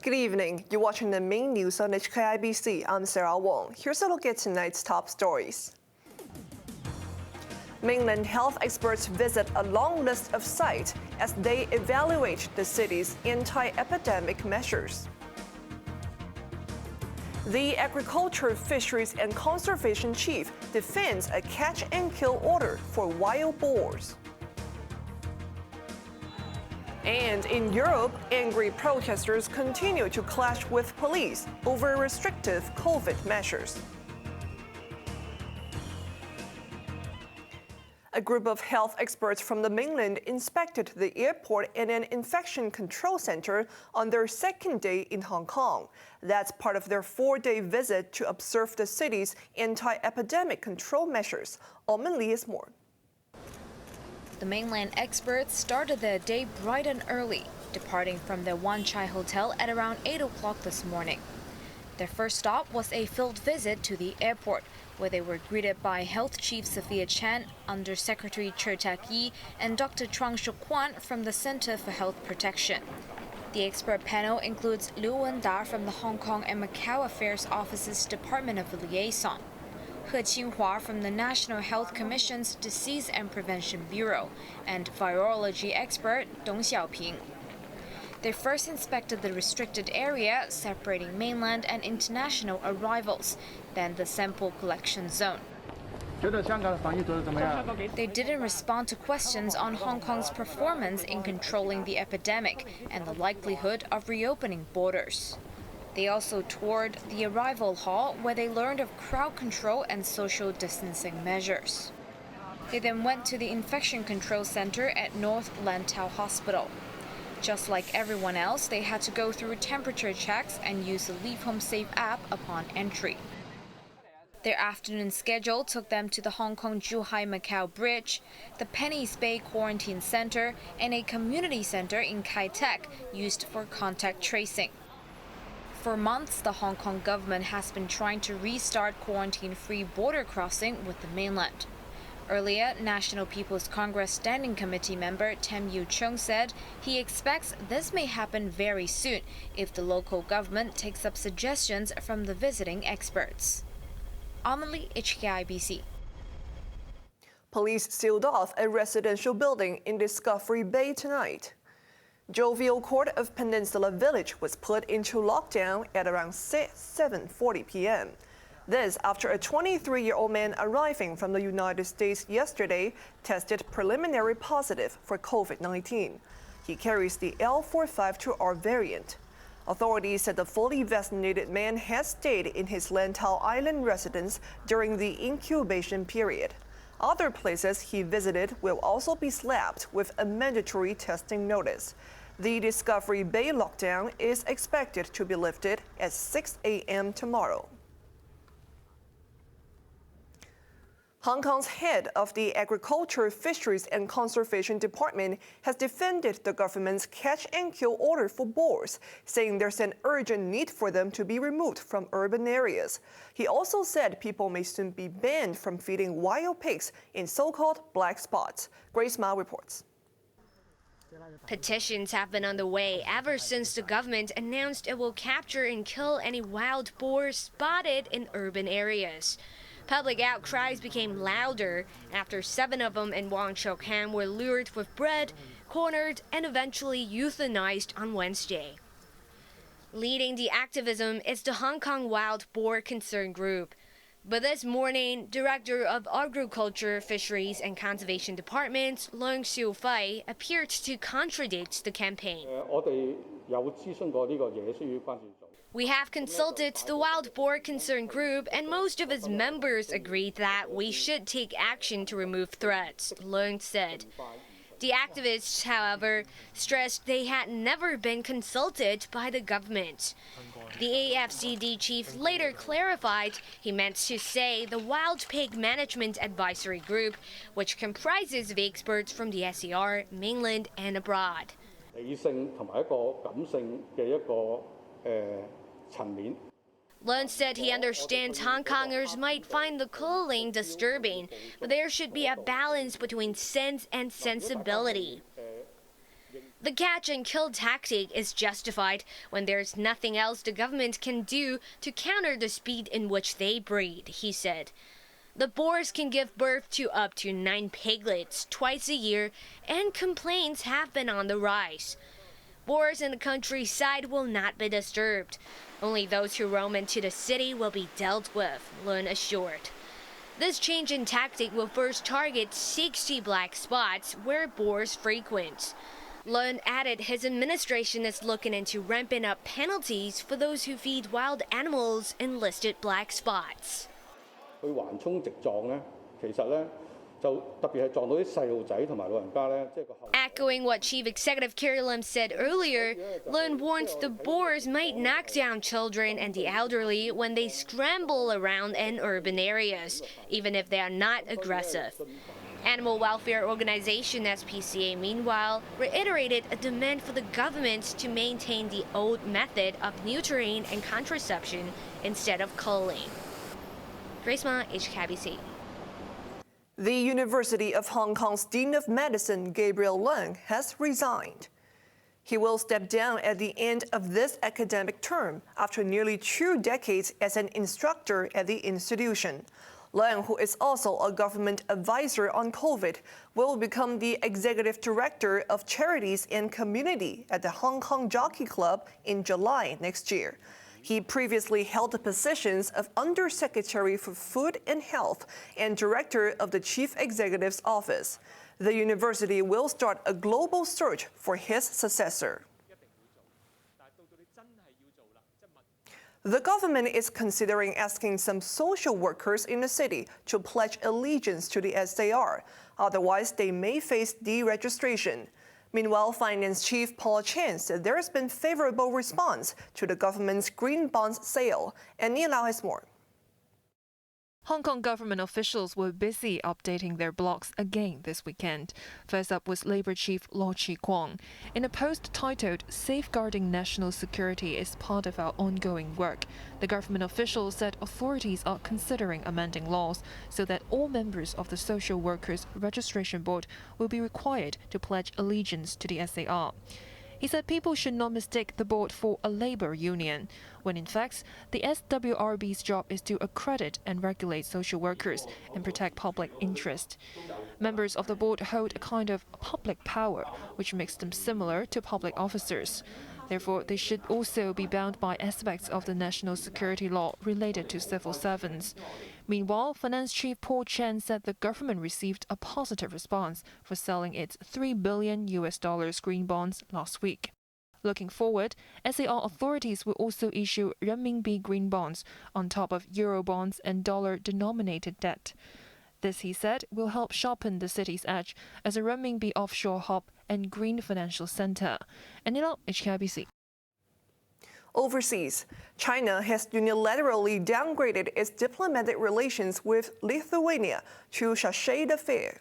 Good evening. You're watching the main news on HKIBC. I'm Sarah Wong. Here's a look at tonight's top stories. Mainland health experts visit a long list of sites as they evaluate the city's anti-epidemic measures. The Agriculture, Fisheries and Conservation Chief defends a catch-and-kill order for wild boars. And in Europe, angry protesters continue to clash with police over restrictive COVID measures. A group of health experts from the mainland inspected the airport and an infection control center on their second day in Hong Kong. That's part of their 4-day visit to observe the city's anti-epidemic control measures. Omen Lee is more. The mainland experts started their day bright and early, departing from their Wan Chai hotel at around 8 o'clock this morning. Their first stop was a field visit to the airport, where they were greeted by Health Chief Sophia Chan, Under Secretary Che Tak-yi, and Dr. Chuang Shuk-kwan from the Center for Health Protection. The expert panel includes Liu Wen-da from the Hong Kong and Macau Affairs Office's Department of Liaison, He Qinghua from the National Health Commission's Disease and Prevention Bureau, and virology expert Dong Xiaoping. They first inspected the restricted area separating mainland and international arrivals, then the sample collection zone. They didn't respond to questions on Hong Kong's performance in controlling the epidemic and the likelihood of reopening borders. They also toured the arrival hall, where they learned of crowd control and social distancing measures. They then went to the infection control center at North Lantau Hospital. Just like everyone else, they had to go through temperature checks and use the Leave Home Safe app upon entry. Their afternoon schedule took them to the Hong Kong-Zhuhai-Macau Bridge, the Penny's Bay Quarantine Center, and a community center in Kai Tak used for contact tracing. For months, the Hong Kong government has been trying to restart quarantine-free border crossing with the mainland. Earlier, National People's Congress Standing Committee member Tam Yu Chung said he expects this may happen very soon if the local government takes up suggestions from the visiting experts. Amelie, HKIBC. Police sealed off a residential building in Discovery Bay tonight. Jovial Court of Peninsula Village was put into lockdown at around 7:40 p.m. This after a 23-year-old man arriving from the United States yesterday tested preliminary positive for COVID-19. He carries the L452R variant. Authorities said the fully vaccinated man has stayed in his Lantau Island residence during the incubation period. Other places he visited will also be slapped with a mandatory testing notice. The Discovery Bay lockdown is expected to be lifted at 6 a.m. tomorrow. Hong Kong's head of the Agriculture, Fisheries and Conservation Department has defended the government's catch-and-kill order for boars, saying there's an urgent need for them to be removed from urban areas. He also said people may soon be banned from feeding wild pigs in so-called black spots. Grace Ma reports. Petitions have been on the way ever since the government announced it will capture and kill any wild boars spotted in urban areas. Public outcries became louder after 7 of them in Wong were lured with bread, cornered, and eventually euthanized on Wednesday. Leading the activism is the Hong Kong Wild Boar Concern Group. But this morning, Director of Agriculture, Fisheries and Conservation Department, Leung Siu-fei, appeared to contradict the campaign. We have consulted the Wild Boar Concern Group, and most of its members agreed that we should take action to remove threats, Leung said. The activists, however, stressed they had never been consulted by the government. The AFCD chief later clarified he meant to say the Wild Pig Management Advisory Group, which comprises of experts from the SAR, mainland and abroad. Leung said he understands Hong Kongers might find the culling disturbing, but there should be a balance between sense and sensibility. The catch and kill tactic is justified when there's nothing else the government can do to counter the speed in which they breed, he said. The boars can give birth to up to 9 piglets twice a year, and complaints have been on the rise. Boars in the countryside will not be disturbed. Only those who roam into the city will be dealt with, Lun assured. This change in tactic will first target 60 black spots where boars frequent. Lun added his administration is looking into ramping up penalties for those who feed wild animals in listed black spots. Echoing what Chief Executive Carrie Lam said earlier, Lun warned the boars might knock down children and the elderly when they scramble around in urban areas, even if they are not aggressive. Animal welfare organization SPCA, meanwhile, reiterated a demand for the government to maintain the old method of neutering and contraception instead of culling. Grace Ma, HKIBC. The University of Hong Kong's Dean of Medicine, Gabriel Leung, has resigned. He will step down at the end of this academic term after nearly 2 decades as an instructor at the institution. Leung, who is also a government advisor on COVID, will become the executive director of charities and community at the Hong Kong Jockey Club in July next year. He previously held the positions of Undersecretary for Food and Health and Director of the Chief Executive's Office. The university will start a global search for his successor. The government is considering asking some social workers in the city to pledge allegiance to the SAR. Otherwise, they may face deregistration. Meanwhile, Finance Chief Paul Chan said there has been favorable response to the government's green bonds sale. And Lau has more. Hong Kong government officials were busy updating their blogs again this weekend. First up was Labour Chief Law Chi Kwong. In a post titled "Safeguarding National Security is part of our ongoing work," the government officials said authorities are considering amending laws so that all members of the Social Workers Registration Board will be required to pledge allegiance to the SAR. He said people should not mistake the board for a labor union, when in fact, the SWRB's job is to accredit and regulate social workers and protect public interest. Members of the board hold a kind of public power, which makes them similar to public officers. Therefore, they should also be bound by aspects of the national security law related to civil servants. Meanwhile, Finance Chief Paul Chan said the government received a positive response for selling its $3 billion green bonds last week. Looking forward, SAR authorities will also issue renminbi green bonds on top of euro bonds and dollar-denominated debt. This, he said, will help sharpen the city's edge as a renminbi offshore hub and green financial center. And HKIBC. Overseas, China has unilaterally downgraded its diplomatic relations with Lithuania to sachet d'affaires.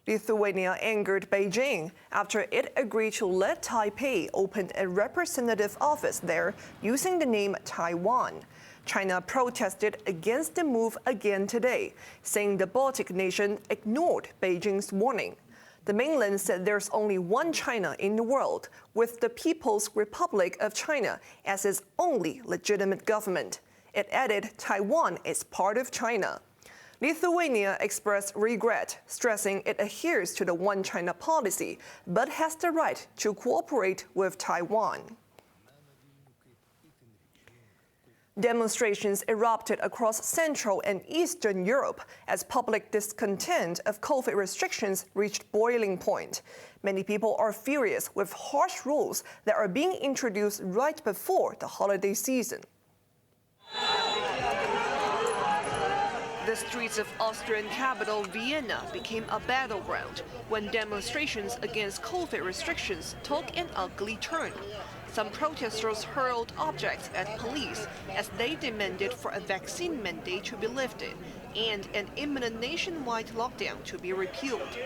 Lithuania angered Beijing after it agreed to let Taipei open a representative office there using the name Taiwan. China protested against the move again today, saying the Baltic nation ignored Beijing's warning. The mainland said there's only one China in the world, with the People's Republic of China as its only legitimate government. It added Taiwan is part of China. Lithuania expressed regret, stressing it adheres to the One China policy, but has the right to cooperate with Taiwan. Demonstrations erupted across Central and Eastern Europe as public discontent of COVID restrictions reached boiling point. Many people are furious with harsh rules that are being introduced right before the holiday season. The streets of Austrian capital Vienna became a battleground when demonstrations against COVID restrictions took an ugly turn. Some protesters hurled objects at police as they demanded for a vaccine mandate to be lifted and an imminent nationwide lockdown to be repealed.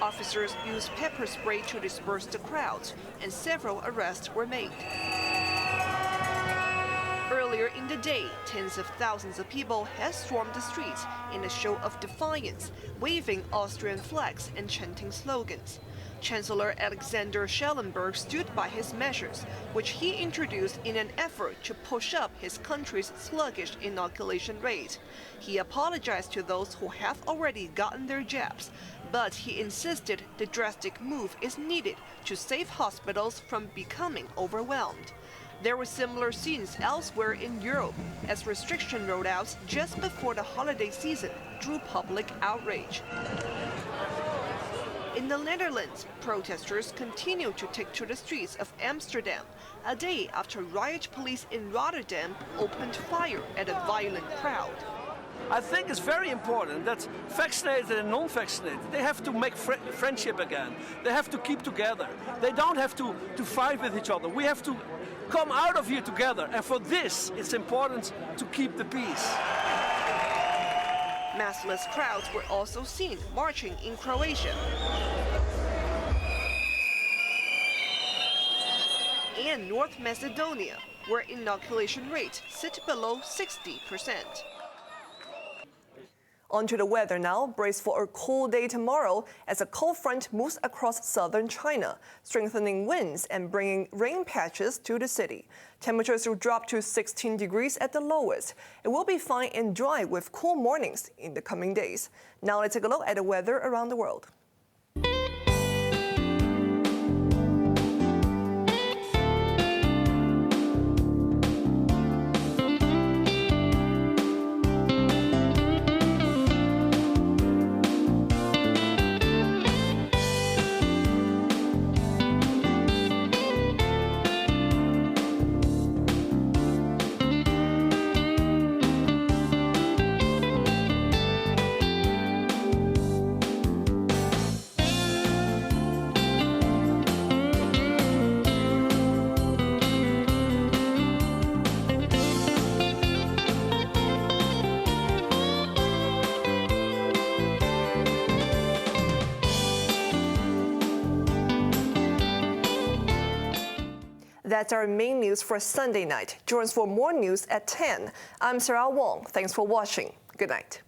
Officers used pepper spray to disperse the crowds, and several arrests were made. Earlier in the day, tens of thousands of people had stormed the streets in a show of defiance, waving Austrian flags and chanting slogans. Chancellor Alexander Schellenberg stood by his measures, which he introduced in an effort to push up his country's sluggish inoculation rate. He apologized to those who have already gotten their jabs, but he insisted the drastic move is needed to save hospitals from becoming overwhelmed. There were similar scenes elsewhere in Europe as restriction rollouts just before the holiday season drew public outrage. In the Netherlands, protesters continue to take to the streets of Amsterdam, a day after riot police in Rotterdam opened fire at a violent crowd. I think it's very important that vaccinated and non-vaccinated, they have to make friendship again. They have to keep together. They don't have to fight with each other. We have to come out of here together. And for this, it's important to keep the peace. Maskless crowds were also seen marching in Croatia and North Macedonia, where inoculation rates sit below 60%. On to the weather now. Brace for a cool day tomorrow as a cold front moves across southern China, strengthening winds and bringing rain patches to the city. Temperatures will drop to 16 degrees at the lowest. It will be fine and dry with cool mornings in the coming days. Now let's take a look at the weather around the world. That's our main news for Sunday night. Join us for more news at 10. I'm Sarah Wong. Thanks for watching. Good night.